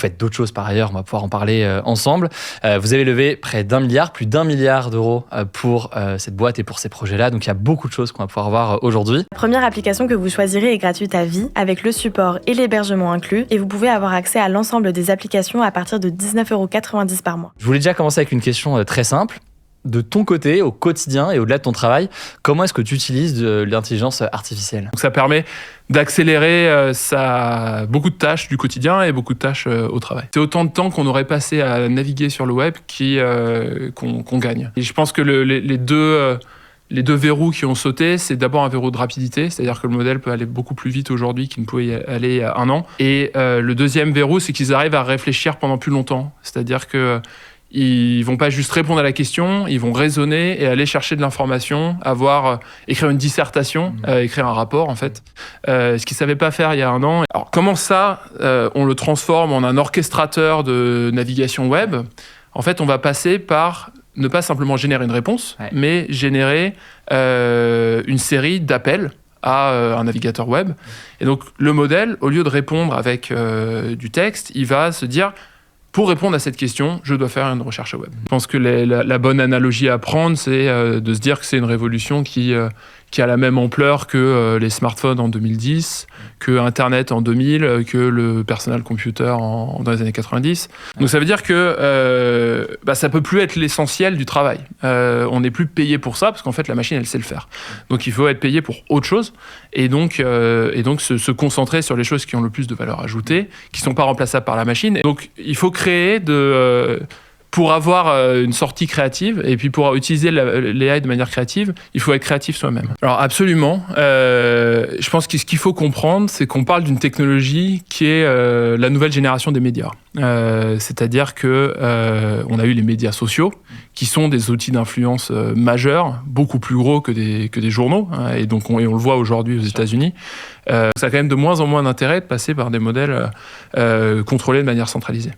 faites d'autres choses par ailleurs, on va pouvoir en parler ensemble. Vous avez levé près d'1 milliard, plus d'1 milliard d'euros pour cette boîte et pour ces projets-là. Donc il y a beaucoup de choses qu'on va pouvoir voir aujourd'hui. La première application que vous choisirez est gratuite à vie, avec le support et l'hébergement inclus, et vous pouvez avoir accès à l'ensemble des applications à partir de 19,90 € par mois. Je voulais déjà commencer avec une question très simple. De ton côté, au quotidien et au-delà de ton travail, comment est-ce que tu utilises de l'intelligence artificielle ? Donc ça permet d'accélérer beaucoup de tâches du quotidien et beaucoup de tâches au travail. C'est autant de temps qu'on aurait passé à naviguer sur le web qu'on gagne. Et je pense que les deux verrous qui ont sauté, c'est d'abord un verrou de rapidité, c'est-à-dire que le modèle peut aller beaucoup plus vite aujourd'hui qu'il ne pouvait y aller il y a 1 an. Et le deuxième verrou, c'est qu'ils arrivent à réfléchir pendant plus longtemps. C'est-à-dire que ils vont pas juste répondre à la question, ils vont raisonner et aller chercher de l'information, écrire une dissertation, écrire un rapport en fait, ce qu'ils savaient pas faire il y a 1 an. Alors comment ça, on le transforme en un orchestrateur de navigation web ? En fait, on va passer par ne pas simplement générer une réponse, mais générer une série d'appels à un navigateur web. Et donc le modèle, au lieu de répondre avec du texte, il va se dire: pour répondre à cette question, je dois faire une recherche web. Je pense que la bonne analogie à prendre, c'est de se dire que c'est une révolution qui a la même ampleur que les smartphones en 2010, que Internet en 2000, que le personal computer dans les années 90. Donc ça veut dire que ça peut plus être l'essentiel du travail. On n'est plus payé pour ça, parce qu'en fait, la machine, elle sait le faire. Donc il faut être payé pour autre chose, et donc se concentrer sur les choses qui ont le plus de valeur ajoutée, qui ne sont pas remplaçables par la machine. Et donc il faut créer pour avoir une sortie créative et puis pour utiliser l'AI de manière créative, il faut être créatif soi-même. Alors absolument, je pense que ce qu'il faut comprendre, c'est qu'on parle d'une technologie qui est la nouvelle génération des médias. C'est-à-dire que on a eu les médias sociaux, qui sont des outils d'influence majeurs, beaucoup plus gros que des journaux, et donc on le voit aujourd'hui aux États-Unis. Ça a quand même de moins en moins d'intérêt de passer par des modèles contrôlés de manière centralisée.